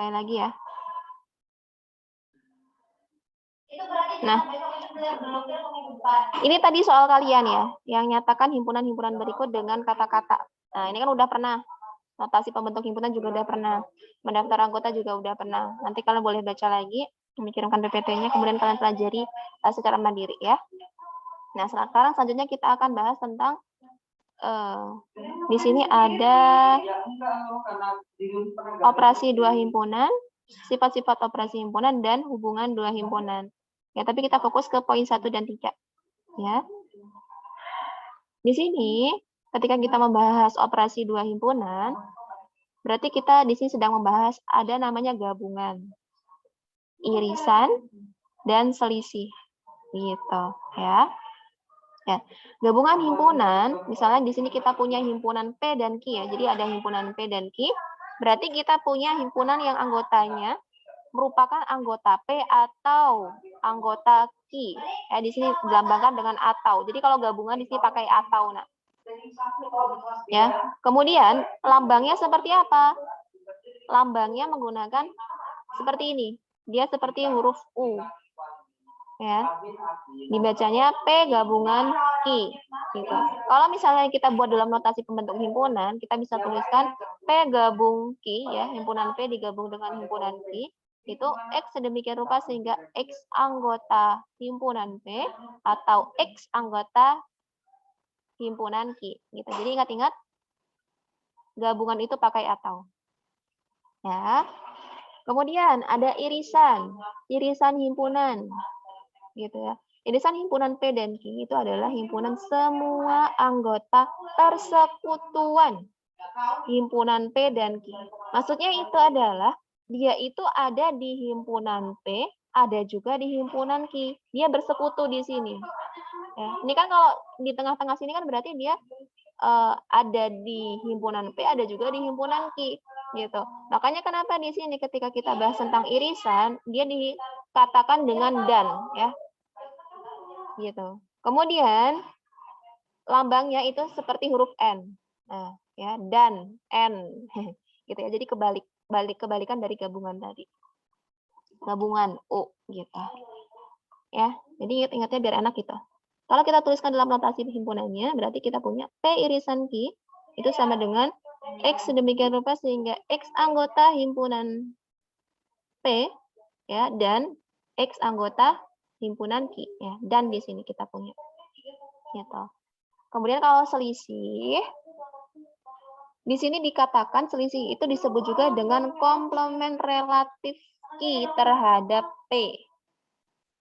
Sekali lagi ya. Nah, ini tadi soal kalian ya, yang nyatakan himpunan-himpunan berikut dengan kata-kata. Nah, ini kan udah pernah. Notasi pembentuk himpunan juga udah pernah. Mendaftar anggota juga udah pernah. Nanti kalian boleh baca lagi, memikirkan PPT-nya, kemudian kalian pelajari secara mandiri ya. Nah, sekarang selanjutnya kita akan bahas tentang di sini ada operasi dua himpunan, sifat-sifat operasi himpunan, dan hubungan dua himpunan. Ya, tapi kita fokus ke poin 1 dan 3. Ya. Di sini, ketika kita membahas operasi dua himpunan, berarti kita di sini sedang membahas ada namanya gabungan, irisan, dan selisih. Gitu, ya. Ya, gabungan himpunan, misalnya di sini kita punya himpunan P dan Q ya. Jadi ada himpunan P dan Q, berarti kita punya himpunan yang anggotanya merupakan anggota P atau anggota Q. Ya, di sini dilambangkan dengan atau. Jadi kalau gabungan di sini pakai atau, nah. Ya. Kemudian lambangnya seperti apa? Lambangnya menggunakan seperti ini. Dia seperti huruf U. Ya, dibacanya P gabungan Q gitu. Kalau misalnya kita buat dalam notasi pembentuk himpunan, kita bisa tuliskan P gabung Q ya, himpunan P digabung dengan himpunan Q itu X sedemikian rupa sehingga X anggota himpunan P atau X anggota himpunan Q gitu. Jadi ingat-ingat gabungan itu pakai atau. Ya. Kemudian ada irisan himpunan gitu ya. Irisan himpunan P dan Q itu adalah himpunan semua anggota persekutuan himpunan P dan Q. Maksudnya itu adalah dia itu ada di himpunan P, ada juga di himpunan Q. Dia bersekutu di sini. Ya, ini kan kalau di tengah-tengah sini kan berarti dia ada di himpunan P, ada juga di himpunan Q. Gitu. Makanya kenapa di sini ketika kita bahas tentang irisan, dia dikatakan dengan dan ya. Gitu. Kemudian lambangnya itu seperti huruf N. Nah, ya, dan N. Gitu ya. Jadi kebalikan dari gabungan tadi. Gabungan U gitu. Ya. Jadi ingat-ingatnya biar enak gitu. Kalau kita tuliskan dalam notasi himpunannya, berarti kita punya P irisan Q itu sama dengan X sedemikian rupa sehingga X anggota himpunan P ya dan X anggota himpunan Q ya. Dan di sini kita punya. Gitu. Kemudian kalau selisih di sini dikatakan selisih itu disebut juga dengan komplement relatif Q terhadap P.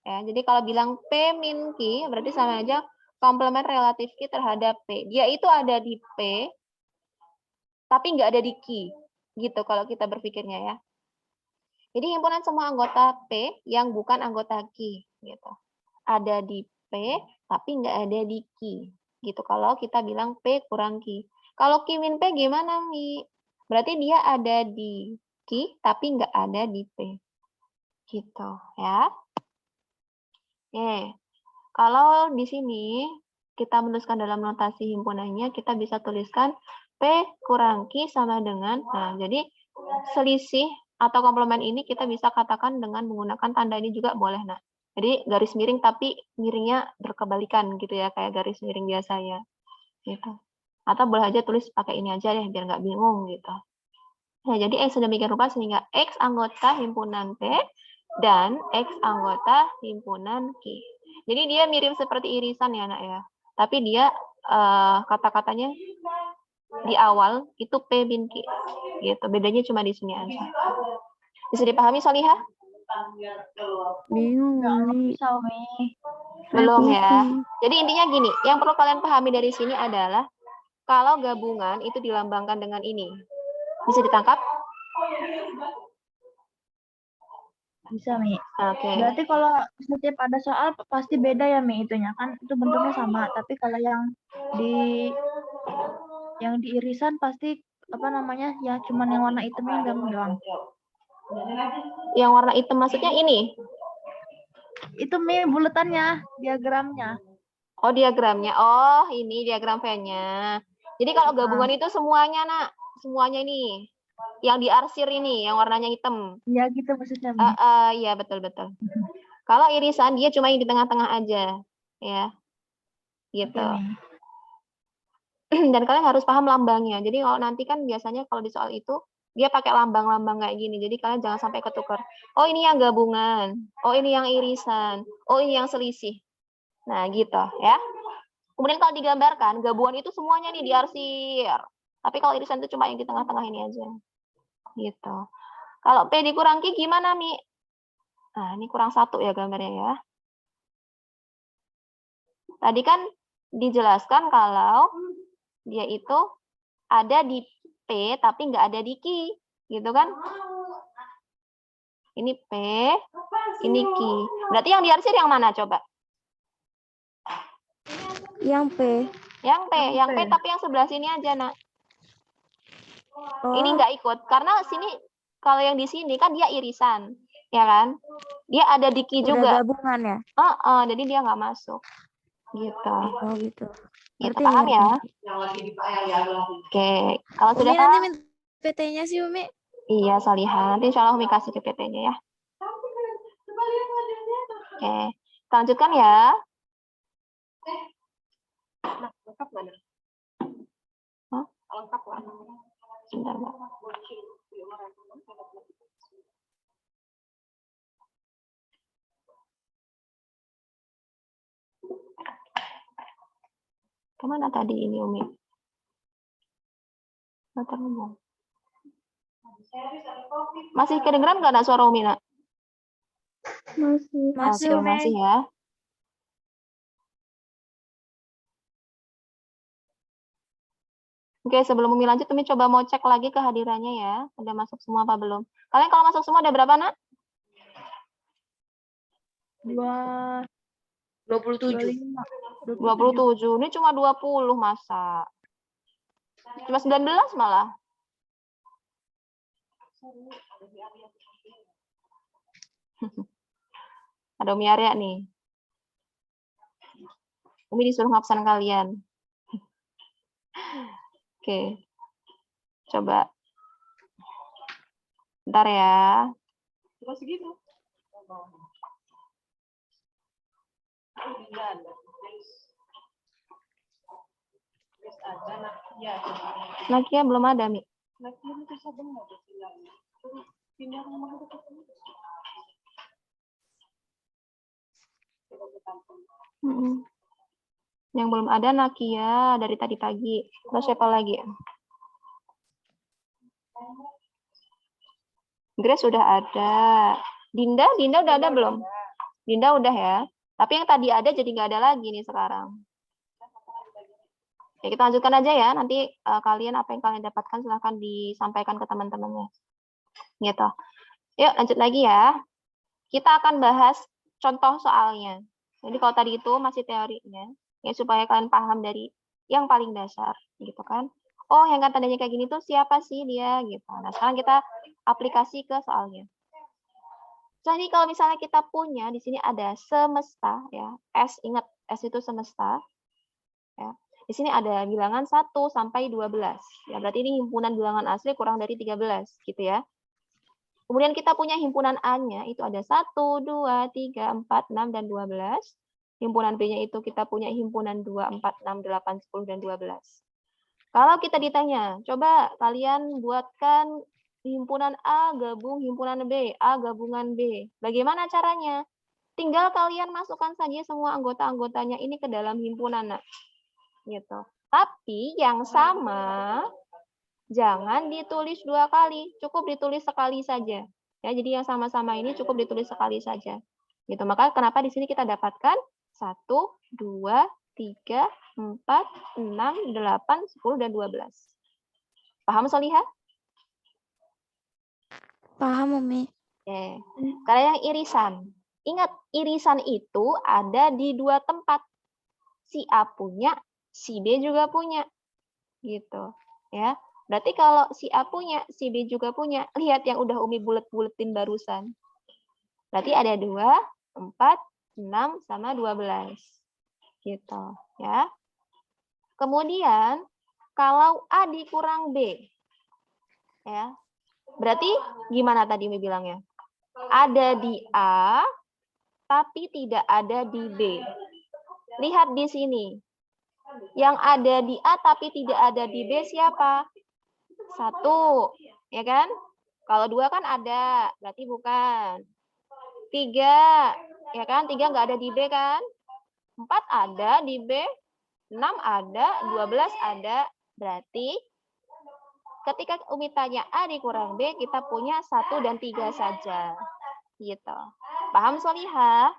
Ya, jadi kalau bilang P min Q berarti sama aja komplement relatif Q terhadap P. Dia itu ada di P tapi nggak ada di Q. Gitu kalau kita berpikirnya ya. Jadi himpunan semua anggota P yang bukan anggota Q gitu. Ada di P tapi nggak ada di Q. Gitu kalau kita bilang P kurang Q. Kalau Q min P gimana, Mi? Berarti dia ada di Q tapi nggak ada di P. Gitu ya. Oke. Kalau di sini kita menuliskan dalam notasi himpunannya, kita bisa tuliskan P kurang Q sama dengan, nah jadi selisih atau komplement ini kita bisa katakan dengan menggunakan tanda ini juga boleh. Nah, jadi garis miring tapi miringnya berkebalikan gitu ya, kayak garis miring biasa ya. Gitu. Atau boleh aja tulis pakai ini aja deh, biar nggak bingung gitu. Nah, jadi X sedemikian rupa sehingga X anggota himpunan P dan X anggota himpunan Q. Jadi dia mirip seperti irisan ya, Nak ya. Tapi dia kata-katanya di awal itu P bin Q. Gitu. Bedanya cuma di sini aja. Bisa dipahami, Solihah? Bingung, Mi. Belum ya. Jadi intinya gini, yang perlu kalian pahami dari sini adalah kalau gabungan itu dilambangkan dengan ini. Bisa ditangkap? Bisa, Mi. Oke. Berarti kalau setiap ada soal pasti beda ya, Mi, itunya kan itu bentuknya sama, tapi kalau yang di irisan pasti apa namanya? Ya cuman yang warna hitamnya doang. Yang warna hitam maksudnya ini? Itu, Mi, bulatannya, diagramnya. Oh, diagramnya. Oh, ini diagram V-nya. Jadi kalau gabungan itu semuanya, Nak. Semuanya ini. Yang diarsir ini, yang warnanya hitam. Ya gitu maksudnya. Mi. Iya, betul-betul. Kalau irisan, dia cuma yang di tengah-tengah aja. Ya, gitu. Oke, Mi. Dan kalian harus paham lambangnya. Jadi kalau nanti kan biasanya kalau di soal itu, dia pakai lambang-lambang kayak gini. Jadi kalian jangan sampai ketukar. Oh, ini yang gabungan. Oh, ini yang irisan. Oh, ini yang selisih. Nah, gitu ya. Kemudian kalau digambarkan, gabungan itu semuanya nih diarsir. Tapi kalau irisan itu cuma yang di tengah-tengah ini aja. Gitu. Kalau P dikurang Q gimana, Mi? Nah, ini kurang 1 ya gambarnya ya. Tadi kan dijelaskan kalau dia itu ada di P tapi nggak ada di Q. Gitu kan? Ini P, ini Q. Berarti yang diarsir yang mana coba? Yang P. Yang P, Yang yang P. P tapi yang sebelah sini aja, Nak. Oh, Ini nggak ikut karena sini kalau yang di sini kan dia irisan, ya kan? Dia ada di Q udah juga. gabungan ya? Jadi dia nggak masuk. Gitu. Oh gitu. Gitu, Ngerti, paham ya? ngerti. Oke, kalau sudah Umi nanti paham, minta PT-nya sih Umi. iya Salihah. Nanti insya Allah Umi kasih ke PT-nya ya. Oke, kita lanjutkan ya. Hah? Sebentar, Mbak. Kemana tadi ini Umi? Nggak terhubung. Masih kedengeran nggak ada suara Umi, Nak? Masih Oke, Umi. masih ya. Oke, sebelum Umi lanjut, Umi coba mau cek lagi kehadirannya ya. Udah masuk semua apa belum? Kalian kalau masuk semua ada berapa, Nak? 27. 27. Ini cuma 20, masa? Cuma 19 malah. Ada Umi Arya nih. Umi disuruh ngabsen kalian. Oke. Coba. Bentar ya. Nakia belum ada, Mi. Yang belum ada Nakia dari tadi pagi. Terus siapa lagi? Grace sudah ada. Dinda udah ada belum? Dinda udah ya. Tapi yang tadi ada jadi nggak ada lagi nih sekarang. Ya, kita lanjutkan aja ya. Nanti kalian apa yang kalian dapatkan silahkan disampaikan ke teman-temannya. Gitu. Yuk lanjut lagi ya. Kita akan bahas contoh soalnya. Jadi kalau tadi itu masih teorinya, ya supaya kalian paham dari yang paling dasar, gitu kan? Oh, yang kan tandanya kayak gini tuh siapa sih dia, gitu. Nah, sekarang kita aplikasi ke soalnya. Jadi kalau misalnya kita punya di sini ada semesta, ya, S, ingat S itu semesta, ya. Di sini ada bilangan 1 sampai 12. Ya, berarti ini himpunan bilangan asli kurang dari 13, gitu ya. Kemudian kita punya himpunan A-nya, itu ada 1, 2, 3, 4, 6, dan 12. Himpunan B-nya itu kita punya himpunan 2, 4, 6, 8, 10, dan 12. Kalau kita ditanya, coba kalian buatkan himpunan A gabung himpunan B, A gabungan B. Bagaimana caranya? Tinggal kalian masukkan saja semua anggota-anggotanya ini ke dalam himpunan. Nah, gitu. Tapi yang sama jangan ditulis 2 kali, cukup ditulis sekali saja. Ya, jadi yang sama-sama ini cukup ditulis sekali saja. Gitu. Maka kenapa di sini kita dapatkan 1, 2, 3, 4, 6, 8, 10, dan 12. Paham, Solihah? Paham Umi. Oke. Kalau yang irisan, ingat irisan itu ada di 2 tempat. Si A punya, si B juga punya. Gitu. Ya. Berarti kalau si A punya, si B juga punya. Lihat yang udah Umi bulet-buletin barusan. Berarti ada 2, 4, 6, sama 12. Gitu. Ya. Kemudian, kalau A dikurang B. Ya. Berarti gimana tadi Umi bilangnya? Ada di A, tapi tidak ada di B. Lihat di sini. Yang ada di A tapi tidak ada di B siapa? 1, ya kan? Kalau 2 kan ada, berarti bukan. 3, ya kan? 3 nggak ada di B kan? 4 ada di B, 6 ada, 12 ada. Berarti ketika Umi tanya A dikurang B, kita punya 1 dan 3 saja. Gitu. Paham Solihah?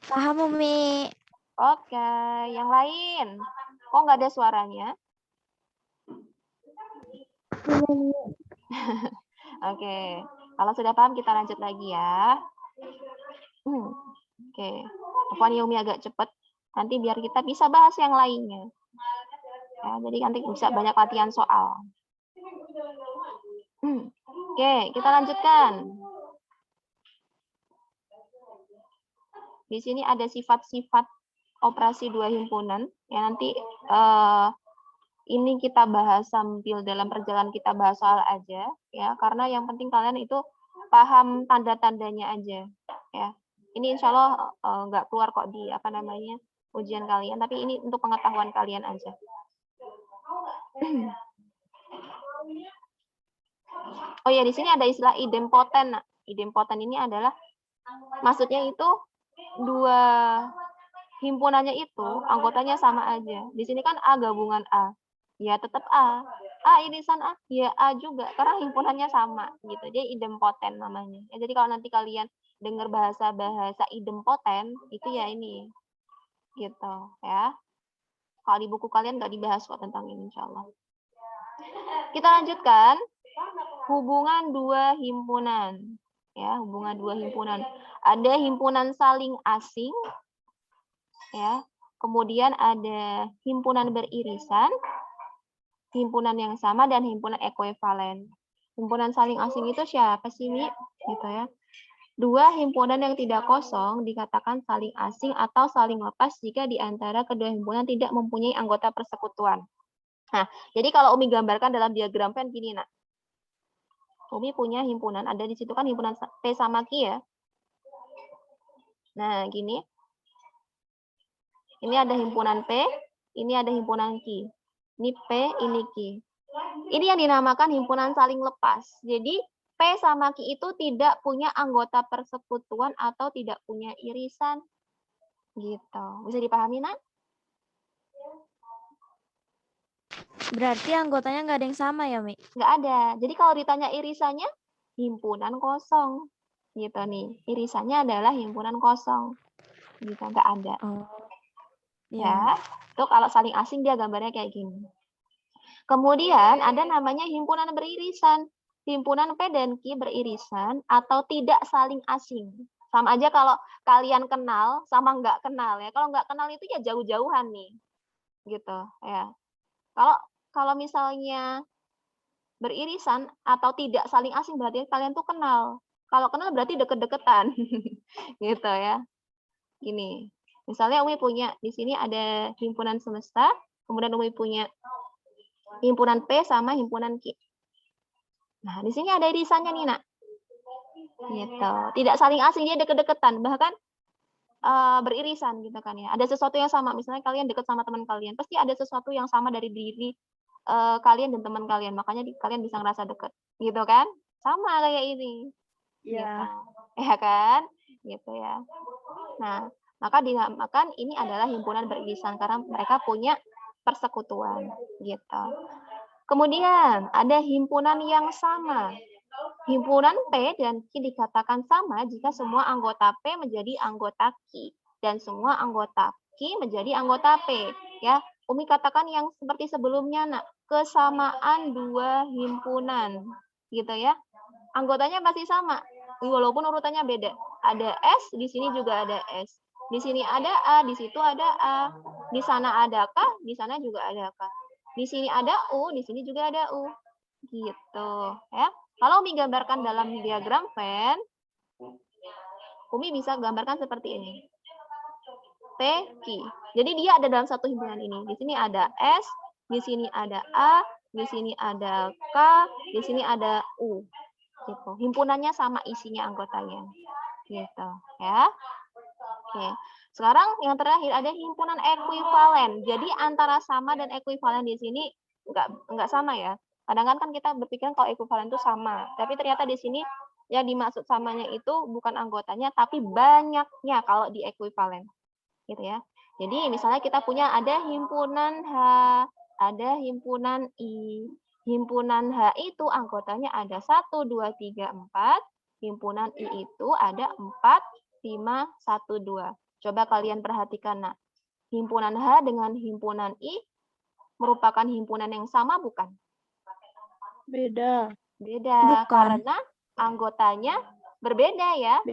Paham, Umi. Oke, yang lain. Kok nggak ada suaranya? Oke, kalau sudah paham kita lanjut lagi ya. Oke, pokoknya Umi agak cepat. Nanti biar kita bisa bahas yang lainnya. Ya, jadi nanti bisa banyak latihan soal. Oke, kita lanjutkan. Di sini ada sifat-sifat operasi dua himpunan. Ya, nanti ini kita bahas sambil dalam perjalanan kita bahas soal aja. Ya, karena yang penting kalian itu paham tanda-tandanya aja. Ya, ini insya Allah nggak keluar kok di ujian kalian, tapi ini untuk pengetahuan kalian aja. Oh ya, di sini ada istilah idempoten. Nah, idempoten ini adalah maksudnya itu dua himpunannya itu anggotanya sama aja. Di sini kan A gabungan A, ya tetap A. A irisan A, ya A juga karena himpunannya sama gitu. Jadi idempoten namanya. Ya, jadi kalau nanti kalian dengar bahasa-bahasa idempoten itu ya ini gitu ya. Kalau di buku kalian nggak dibahas kok tentang ini insya Allah. Kita lanjutkan hubungan dua himpunan. Ya, hubungan dua himpunan. Ada himpunan saling asing, ya. Kemudian ada himpunan beririsan, himpunan yang sama dan himpunan ekuivalen. Himpunan saling asing itu siapa sih, Mi? Gitu ya. Dua himpunan yang tidak kosong dikatakan saling asing atau saling lepas jika di antara kedua himpunan tidak mempunyai anggota persekutuan. Nah, jadi kalau Umi gambarkan dalam diagram Venn gini, nak. Umi punya himpunan, ada di situ kan himpunan P sama Q ya. Nah, gini. Ini ada himpunan P, ini ada himpunan Q. Ini P, ini Q. Ini yang dinamakan himpunan saling lepas. Jadi, P sama Q itu tidak punya anggota persekutuan atau tidak punya irisan. Gitu. Bisa dipahami, nak? Berarti anggotanya nggak ada yang sama ya, Mi? Nggak ada. Jadi kalau ditanya irisannya, himpunan kosong. Gitu nih. Irisannya adalah himpunan kosong. Gitu, nggak ada. Oh. Ya, itu kalau saling asing dia gambarnya kayak gini. Kemudian ada namanya himpunan beririsan. Himpunan P dan Q beririsan atau tidak saling asing. Sama aja kalau kalian kenal sama nggak kenal ya. Kalau nggak kenal itu ya jauh-jauhan nih. Gitu ya. Kalau misalnya beririsan atau tidak saling asing berarti kalian tuh kenal. Kalau kenal berarti deket-deketan. Gitu ya. Gini. Misalnya Umi punya di sini ada himpunan semesta, kemudian Umi punya himpunan P sama himpunan Q. Nah, di sini ada irisannya nih, nak. Gitu. Tidak saling asing, dia deket-deketan, bahkan beririsan gitu kan ya. Ada sesuatu yang sama, misalnya kalian deket sama teman kalian, pasti ada sesuatu yang sama dari diri kalian dan teman kalian, makanya kalian bisa ngerasa deket. Gitu kan? Sama kayak ini. Iya. Gitu. Ya kan? Gitu ya. Nah, maka dinamakan ini adalah himpunan beririsan karena mereka punya persekutuan gitu. Kemudian ada himpunan yang sama. Himpunan P dan Q dikatakan sama jika semua anggota P menjadi anggota Q dan semua anggota Q menjadi anggota P. Ya, Umi katakan yang seperti sebelumnya, nak, kesamaan dua himpunan, gitu ya. Anggotanya pasti sama, walaupun urutannya beda. Ada S, di sini juga ada S. Di sini ada A, di situ ada A. Di sana ada K, di sana juga ada K. Di sini ada U, di sini juga ada U. Gitu, ya. Kalau Umi gambarkan dalam diagram Venn, Umi bisa gambarkan seperti ini. P, Q. Jadi dia ada dalam satu himpunan ini. Di sini ada S, di sini ada A, di sini ada K, di sini ada U. Gitu. Himpunannya sama isinya anggotanya. Gitu, ya. Oke. Sekarang yang terakhir ada himpunan ekuivalen. Jadi antara sama dan ekuivalen di sini enggak sama ya. Kadang kan kita berpikir kalau ekuivalen itu sama, tapi ternyata di sini yang dimaksud samanya itu bukan anggotanya tapi banyaknya kalau di ekuivalen. Gitu ya. Jadi misalnya kita punya ada himpunan H, ada himpunan I. Himpunan H itu anggotanya ada 1, 2, 3, 4. Himpunan I itu ada 4, 5, 1, 2. Coba kalian perhatikan, nak. Himpunan H dengan himpunan I merupakan himpunan yang sama bukan? Beda. Beda, Bukan. karena anggotanya berbeda ya.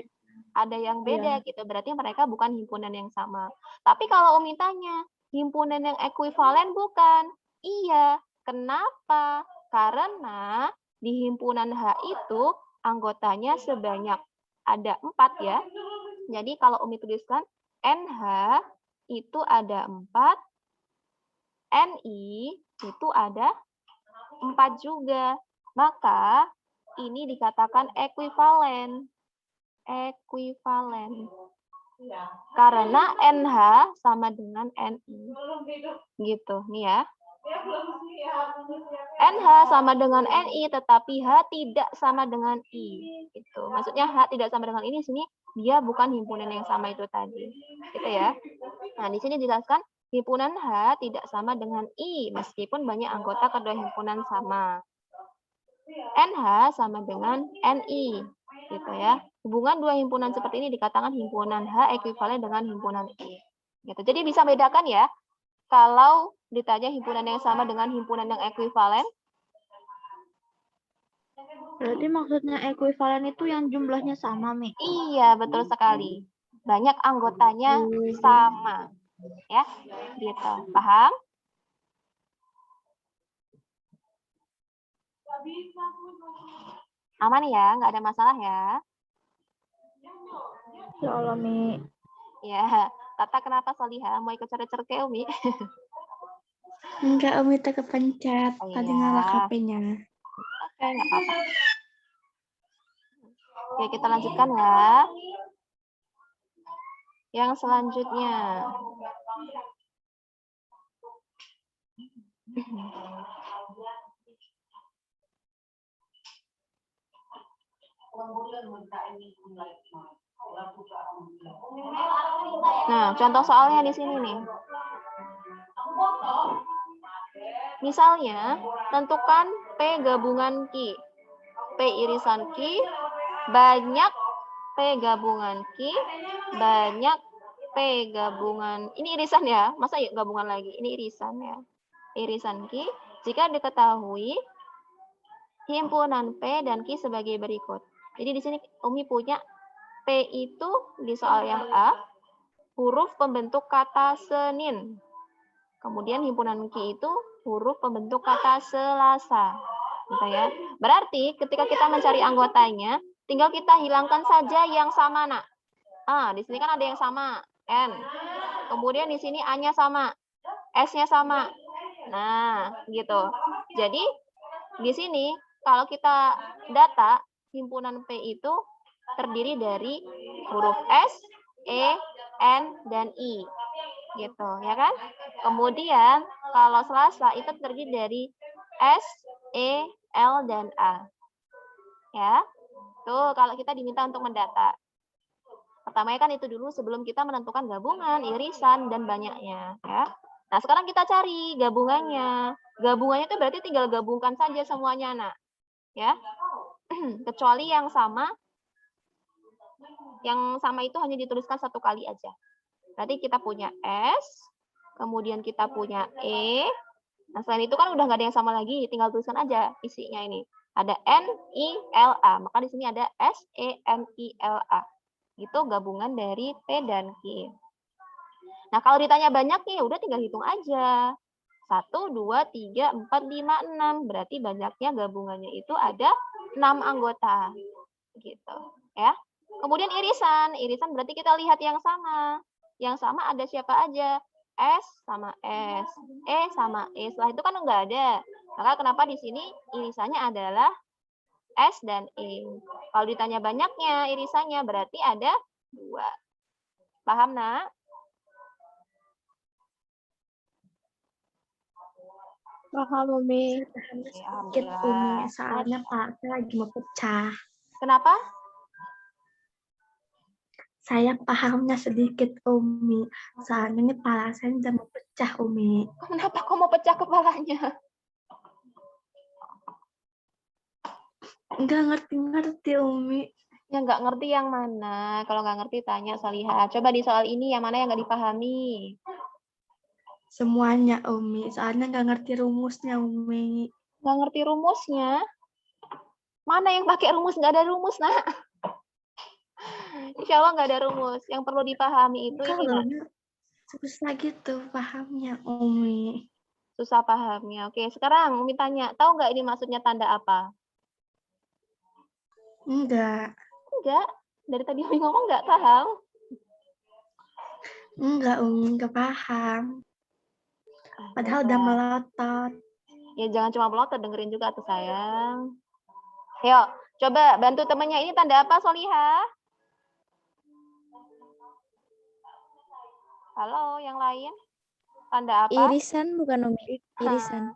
Ada yang beda Iya. gitu, berarti mereka bukan himpunan yang sama. Tapi kalau Umi tanya, himpunan yang ekuivalen bukan? Iya. Kenapa? Karena di himpunan H itu anggotanya sebanyak ada 4 ya. Jadi kalau Umi tuliskan NH itu ada 4, NI itu ada 4 juga. Maka ini dikatakan ekuivalen. Ekuivalen. Karena NH sama dengan NI. Gitu, nih ya. NH sama dengan NI, tetapi H tidak sama dengan I. Gitu. Maksudnya H tidak sama dengan ini, sini dia bukan himpunan yang sama itu tadi. Gitu ya. Nah, di sini dijelaskan himpunan H tidak sama dengan I, meskipun banyak anggota kedua himpunan sama. NH sama dengan NI. Gitu ya. Hubungan dua himpunan seperti ini dikatakan himpunan H ekuivalen dengan himpunan I. Gitu. Jadi bisa bedakan ya. Kalau ditanya himpunan yang sama dengan himpunan yang ekuivalen. Berarti maksudnya ekuivalen itu yang jumlahnya sama, Mi? Iya, betul sekali. Banyak anggotanya sama. Ya, gitu. Paham? Aman ya, nggak ada masalah ya. Ya Allah, Mi. Ya, Tata kenapa Soliha? Mau ikut cerita ke Umi? Enggak, Umi tak kepencet. Oh, Tadi iya. nyala HP-nya. Oke, nggak apa-apa. Oke, kita lanjutkan ya. Yang selanjutnya. Nah, contoh soalnya di sini nih. Misalnya, tentukan P gabungan Q. P irisan Q, banyak P gabungan Q, banyak P gabungan, ini irisan ya, masa yuk gabungan lagi, ini irisan ya. Irisan Q, jika diketahui himpunan P dan Q sebagai berikut. Jadi di sini Umi punya P itu di soal yang A, huruf pembentuk kata Senin. Kemudian himpunan Q itu huruf pembentuk kata Selasa. Gitu ya. Berarti ketika kita mencari anggotanya, tinggal kita hilangkan saja yang sama, nak. Di sini kan ada yang sama, N. Kemudian di sini A-nya sama, S-nya sama. Nah, gitu. Jadi di sini kalau kita data himpunan P itu terdiri dari huruf S, E, N, dan I. Gitu, ya kan? Kemudian kalau Selasa itu terdiri dari S, E, L, dan A. Ya. Tuh, kalau kita diminta untuk mendata. Pertamanya kan itu dulu sebelum kita menentukan gabungan, irisan, dan banyaknya. Ya. Nah, sekarang kita cari gabungannya. Gabungannya itu berarti tinggal gabungkan saja semuanya, nak. Ya. Kecuali yang sama itu hanya dituliskan satu kali aja. Berarti kita punya S, kemudian kita punya E. Nah, selain itu kan udah nggak ada yang sama lagi, tinggal tuliskan aja isinya ini. Ada N, I, L, A. Maka di sini ada S, E, N, I, L, A. Itu gabungan dari P dan Q. Nah, kalau ditanya banyaknya, udah tinggal hitung aja. 1, 2, 3, 4, 5, 6. Berarti banyaknya gabungannya itu ada 6 anggota. Gitu. Ya. Kemudian irisan. Irisan berarti kita lihat yang sama. Yang sama ada siapa aja? S sama S, E sama E. Setelah itu kan enggak ada. Maka kenapa di sini irisannya adalah S dan E. Kalau ditanya banyaknya irisannya berarti ada 2. Paham, Nak? Paham, Umi. Oke, Sedikit, Umi. alhamdulillah. Soalnya Pak saya lagi mau pecah. Kenapa? Saya pahamnya sedikit, Umi. Soalnya ini pala saya udah mau pecah, Umi. Kenapa kok mau pecah kepalanya? Nggak ngerti-ngerti, Umi. Ya nggak ngerti yang mana. Kalau nggak ngerti tanya Solihah. Coba di soal ini yang mana yang nggak dipahami. Semuanya, Umi. Soalnya nggak ngerti rumusnya, Umi. Nggak ngerti rumusnya. Mana yang pakai rumus? Nggak ada rumus, Nak. Insya Allah nggak ada rumus. Yang perlu dipahami itu ini, Nak. Kalau susah gitu pahamnya, Umi. Susah pahamnya. Oke, sekarang Umi tanya. Tahu nggak ini maksudnya tanda apa? Enggak. Enggak. Dari tadi Umi ngomong nggak paham. Enggak, Umi. Nggak paham. Padahal udah melotot. Ya jangan cuma melotot, dengerin juga tuh sayang. Ayo, coba bantu temennya. Ini tanda apa, Solihah? Halo, yang lain? Tanda apa? Irisan bukan Umi? Irisan.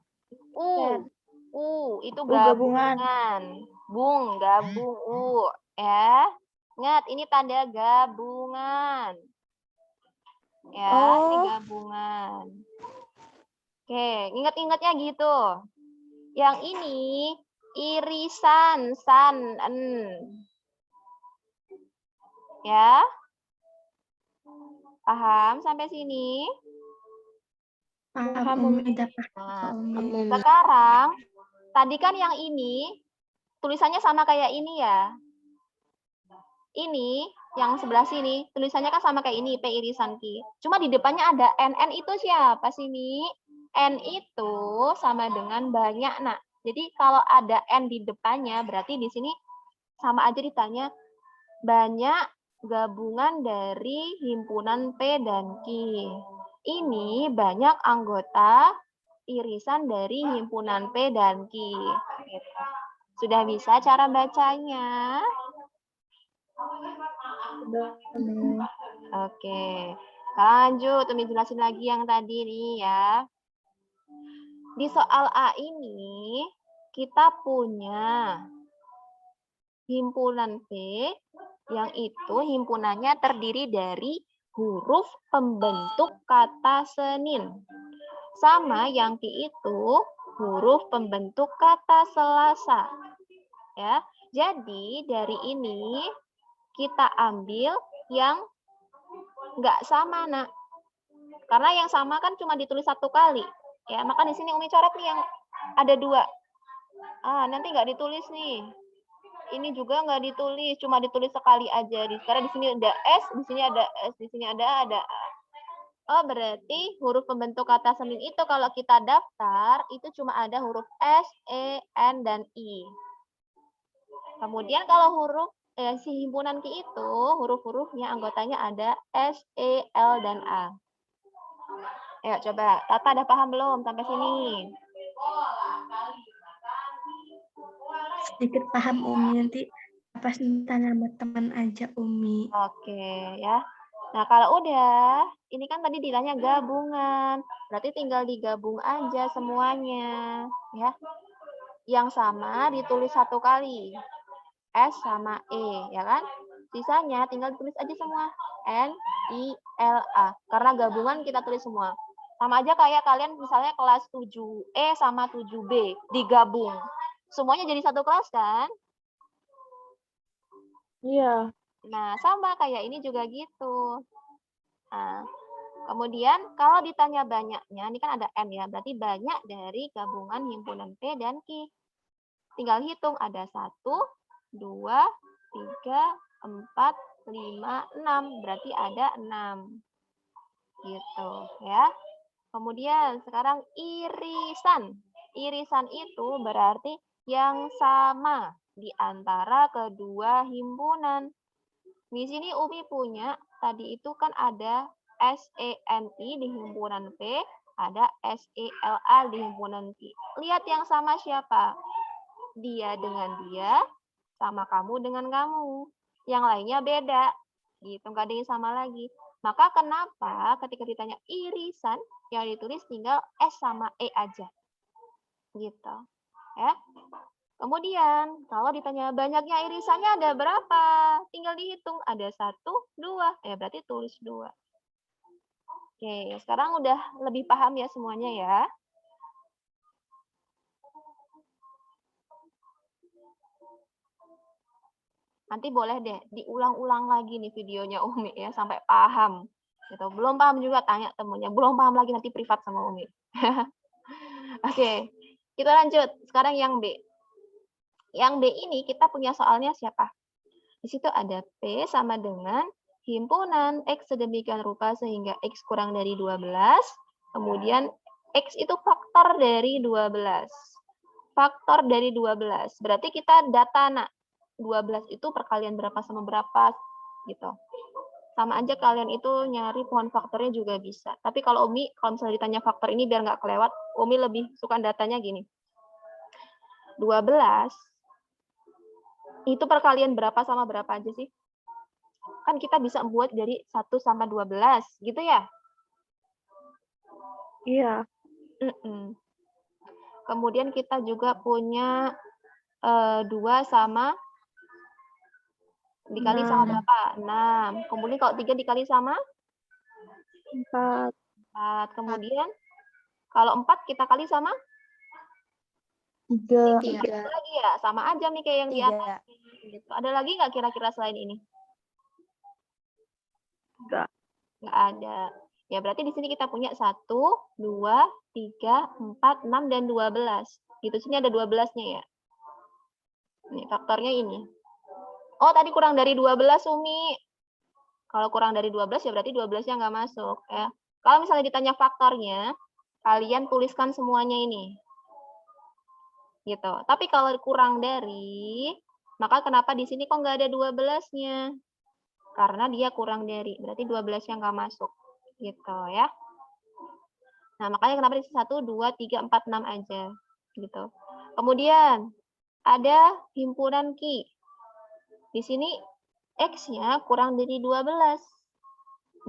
Itu gabungan. gabungan. Bung, gabung, ya. Ingat, ini tanda gabungan. Ya, ini Oh. gabungan. Oke, ingat-ingatnya gitu. Yang ini irisan, san, en. Ya. Paham sampai sini? Paham, Umi. Udah paham, Nah, Umi. sekarang, tadi kan yang ini, tulisannya sama kayak ini ya. Ini, yang sebelah sini, tulisannya kan sama kayak ini, P irisan Q. Cuma di depannya ada N. N itu siapa sih, Mi? N itu sama dengan banyak, Nak. Jadi kalau ada N di depannya, berarti di sini sama aja ditanya banyak gabungan dari himpunan P dan Q. Ini banyak anggota irisan dari himpunan P dan Q. Gitu. Sudah bisa cara bacanya? Oke. Lanjut, Umi jelasin lagi yang tadi nih ya. Di soal A ini, kita punya himpunan P yang itu himpunannya terdiri dari huruf pembentuk kata senin. Sama yang Q itu huruf pembentuk kata selasa. Ya. Jadi dari ini kita ambil yang nggak sama, Nak. Karena yang sama kan cuma ditulis 1 kali. Ya, maka di sini Umi coret nih yang ada 2. Nanti nggak ditulis nih. Ini juga nggak ditulis, cuma ditulis sekali aja. Karena di sini ada S, di sini ada S, di sini ada A. Oh, berarti huruf pembentuk kata senin itu kalau kita daftar, itu cuma ada huruf S, E, N, dan I. Kemudian kalau huruf si himpunan Q itu, huruf-hurufnya anggotanya ada S, E, L, dan A. Ayo coba, Tata ada paham belum sampai sini? Sedikit paham, Umi. Nanti pas tanya sama teman aja, Umi. Oke, ya. Nah, kalau udah, ini kan tadi ditanya gabungan. Berarti tinggal digabung aja semuanya, ya. Yang sama ditulis 1 kali. S sama E, ya kan? Sisanya tinggal ditulis aja semua. N, I, L, A. Karena gabungan kita tulis semua. Sama aja kayak kalian misalnya kelas 7E sama 7B digabung. Semuanya jadi 1 kelas kan? Iya. Nah, sama kayak ini juga gitu. Nah, kemudian kalau ditanya banyaknya, ini kan ada N ya, berarti banyak dari gabungan himpunan P dan Q. Tinggal hitung, ada 1, 2, 3, 4, 5, 6. Berarti ada 6. Gitu ya. Kemudian sekarang irisan. Irisan itu berarti yang sama di antara kedua himpunan. Di sini Umi punya, tadi itu kan ada SENI di himpunan P, ada SELA di himpunan Q. Lihat yang sama siapa? Dia dengan dia, sama kamu dengan kamu. Yang lainnya beda. Gitu, nggak ada yang sama lagi. Maka kenapa ketika ditanya irisan, yang ditulis tinggal S sama E aja. Gitu. Ya. Kemudian, kalau ditanya banyaknya irisannya ada berapa? Tinggal dihitung. Ada 1, 2. Ya, berarti tulis 2. Oke, sekarang udah lebih paham ya semuanya ya. Nanti boleh deh diulang-ulang lagi nih videonya Umi ya sampai paham. Gitu. Belum paham juga tanya temunya. Belum paham lagi nanti privat sama Umi. Oke, kita lanjut. Sekarang yang B. Yang B ini kita punya soalnya siapa? Di situ ada P sama dengan himpunan X sedemikian rupa sehingga X kurang dari 12. Kemudian X itu faktor dari 12. Faktor dari 12. Berarti kita data nak. 12 itu perkalian berapa sama berapa gitu. Sama aja kalian itu nyari pohon faktornya juga bisa. Tapi kalau Umi, kalau misalnya ditanya faktor ini biar nggak kelewat, Umi lebih suka datanya gini. 12 itu perkalian berapa sama berapa aja sih? Kan kita bisa buat dari 1 sama 12, gitu ya? Iya. Kemudian kita juga punya 2 sama dikali sama berapa? 6. Kemudian kalau 3 dikali sama? 4. 4. Kemudian kalau 4 kita kali sama? 3. Lagi ya? Sama aja nih kayak yang di atas. Gitu. Ada lagi nggak kira-kira selain ini? Enggak. Nggak ada. Ya berarti di sini kita punya 1, 2, 3, 4, 6, dan 12. Gitu, sini ada 12-nya ya. Ini faktornya ini. Oh, tadi kurang dari 12, Umi. Kalau kurang dari 12 ya berarti 12-nya nggak masuk. Ya. Kalau misalnya ditanya faktornya, kalian tuliskan semuanya ini. Gitu. Tapi kalau kurang dari, maka kenapa di sini kok nggak ada 12-nya? Karena dia kurang dari, berarti 12-nya nggak masuk. Gitu ya. Nah, makanya kenapa di sini 1, 2, 3, 4, 6 aja. Gitu. Kemudian, ada himpunan Q. Di sini X-nya kurang dari 12.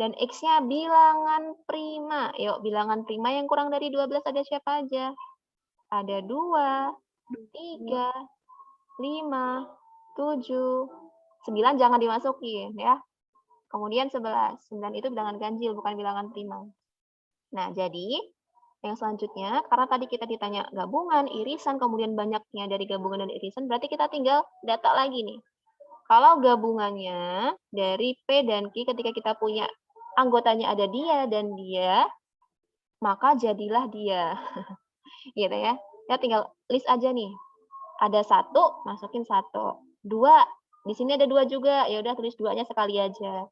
Dan X-nya bilangan prima. Yuk, bilangan prima yang kurang dari 12 ada siapa aja? Ada 2, 3, 5, 7, 9 jangan dimasukin ya. Kemudian 11. 9 itu bilangan ganjil, bukan bilangan prima. Nah, jadi yang selanjutnya, karena tadi kita ditanya gabungan, irisan, kemudian banyaknya dari gabungan dan irisan, berarti kita tinggal data lagi nih. Kalau gabungannya dari P dan Q ketika kita punya anggotanya ada dia dan dia, maka jadilah dia. Gitu ya. Ya tinggal list aja nih. Ada 1, masukin 1. 2, di sini ada 2 juga. Ya udah tulis 2-nya sekali aja.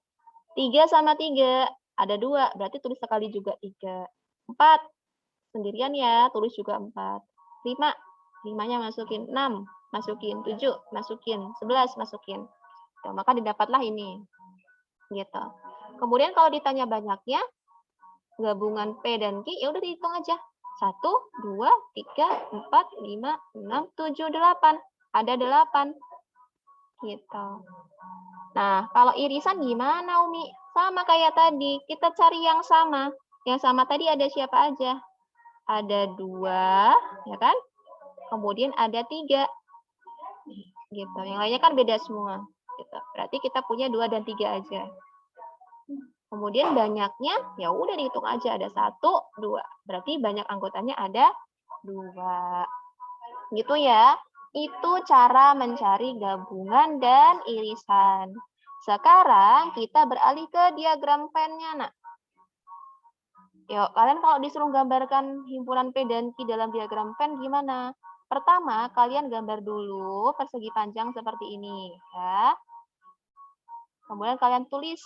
3 sama 3, ada 2, berarti tulis sekali juga 3. 4, sendirian ya, tulis juga 4. 5, 5-nya masukin. 6, masukin. 7, masukin. 11, masukin. Nah, maka didapatlah ini. Gitu. Kemudian kalau ditanya banyaknya, gabungan P dan Q, ya udah dihitung aja. 1, 2, 3, 4, 5, 6, 7, 8. Ada 8. Gitu. Nah, kalau irisan gimana, Umi? Sama kayak tadi. Kita cari yang sama. Yang sama tadi ada siapa aja? Ada 2, ya kan? Kemudian ada 3. Gitu. Yang lainnya kan beda semua. Gitu. Berarti kita punya 2 dan 3 aja. Kemudian banyaknya, ya udah dihitung aja. Ada 1, 2. Berarti banyak anggotanya ada 2. Gitu ya. Itu cara mencari gabungan dan irisan. Sekarang kita beralih ke diagram Venn-nya, nak. Yuk, kalian kalau disuruh gambarkan himpunan P dan Q dalam diagram Venn gimana? Pertama, kalian gambar dulu persegi panjang seperti ini, ya. Kemudian kalian tulis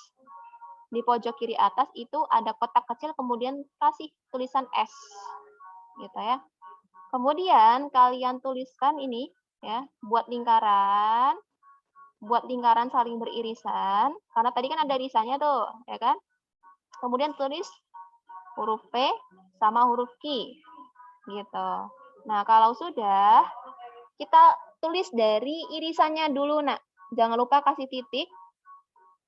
di pojok kiri atas itu ada kotak kecil, kemudian kasih tulisan S, gitu ya. Kemudian kalian tuliskan ini, ya, buat lingkaran saling beririsan, karena tadi kan ada irisannya tuh, ya kan? Kemudian tulis huruf P sama huruf Q. Gitu. Nah, kalau sudah, kita tulis dari irisannya dulu, Nak. Jangan lupa kasih titik.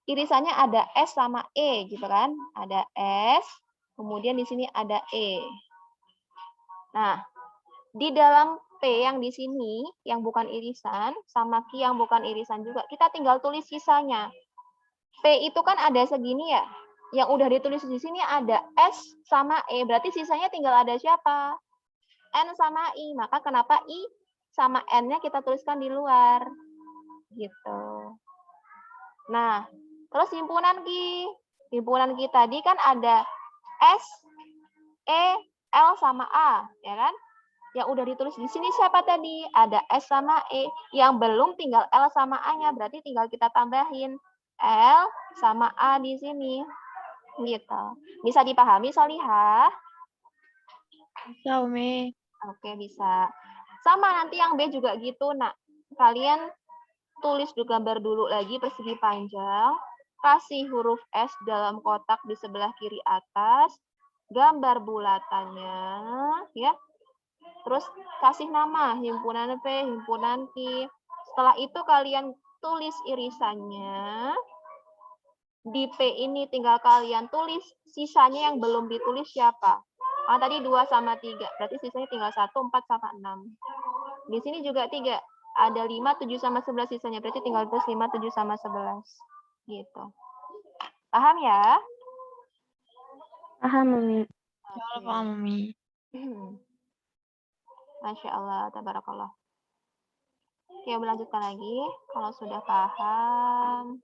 Irisannya ada S sama E, gitu kan? Ada S, kemudian di sini ada E. Nah, di dalam P yang di sini, yang bukan irisan, sama Q yang bukan irisan juga, kita tinggal tulis sisanya. P itu kan ada segini ya. Yang udah ditulis di sini ada S sama E. Berarti sisanya tinggal ada siapa? N sama I. Maka kenapa I sama N-nya kita tuliskan di luar. Gitu. Nah, terus himpunan Q. Himpunan Q tadi kan ada S, E, L sama A. Ya kan? Yang udah ditulis di sini siapa tadi? Ada S sama E. Yang belum tinggal L sama A-nya. Berarti tinggal kita tambahin L sama A di sini. Gitu. Bisa dipahami, Solihah? Bisa, Umi. Oke, bisa. Sama nanti yang B juga gitu, Nak. Kalian tulis gambar dulu lagi persegi panjang. Kasih huruf S dalam kotak di sebelah kiri atas. Gambar bulatannya. Ya. Terus kasih nama, himpunan P, himpunan Q. Setelah itu kalian tulis irisannya. Di P ini tinggal kalian tulis sisanya yang belum ditulis siapa. Tadi 2 sama 3, berarti sisanya tinggal 1, 4 sama 6. Di sini juga 3, ada 5, 7 sama 11 sisanya, berarti tinggal tulis 5, 7 sama 11. Gitu. Paham ya? Paham, Umi. Kalau paham, Umi. Masya Allah, tabarakallah. Oke, melanjutkan lagi. Kalau sudah paham.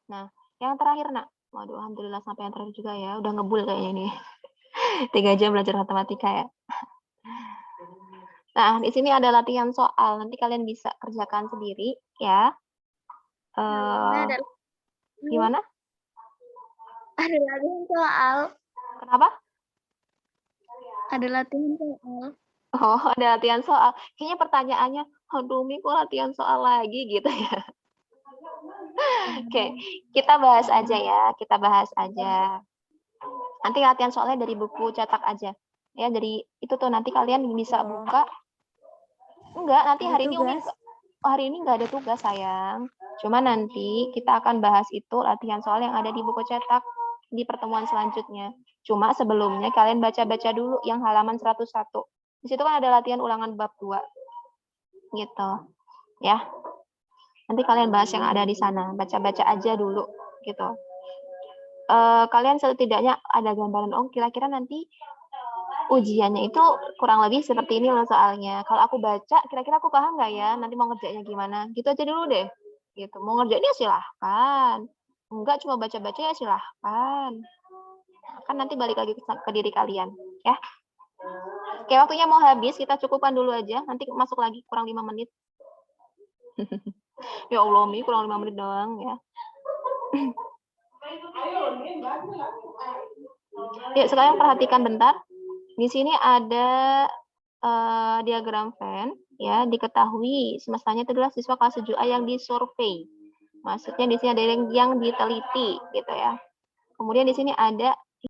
Nah, yang terakhir, Nak. Waduh, alhamdulillah sampai yang terakhir juga ya. Udah ngebul kayaknya ini. 3 jam belajar matematika ya. Nah, di sini ada latihan soal. Nanti kalian bisa kerjakan sendiri ya. Gimana? Ada latihan soal. Kenapa? Ada latihan soal. Oh, ada latihan soal. Kayaknya pertanyaannya, aduh, Mi, kok latihan soal lagi gitu ya. Oke, kita bahas aja ya. Kita bahas aja. Nanti latihan soalnya dari buku cetak aja. Ya, dari itu tuh nanti kalian bisa buka. Enggak, nanti Ada hari ini Umi tugas? hari ini enggak ada tugas, sayang. Cuma nanti kita akan bahas itu latihan soal yang ada di buku cetak di pertemuan selanjutnya. Cuma sebelumnya kalian baca-baca dulu yang halaman 101. Di situ kan ada latihan ulangan bab 2. Gitu. Ya. Nanti kalian bahas yang ada di sana, baca-baca aja dulu gitu. Kalian setidaknya ada gambaran, oh kira-kira nanti ujiannya itu kurang lebih seperti ini loh soalnya. Kalau aku baca, kira-kira aku paham nggak ya? Nanti mau ngerjainnya gimana? Gitu aja dulu deh. Gitu. Mau ngerjainnya silahkan. Enggak cuma baca-baca ya silahkan. Kan nanti balik lagi ke diri kalian. Ya. Oke, waktunya mau habis. Kita cukupkan dulu aja. Nanti masuk lagi kurang 5 menit. Ya Allah, Mi, kurang 5 menit doang ya. Ya, sekarang perhatikan bentar. Di sini ada diagram Venn, ya, diketahui semestanya itu adalah siswa kelas 7A yang disurvei. Maksudnya di sini ada yang diteliti, gitu ya. Kemudian di sini ada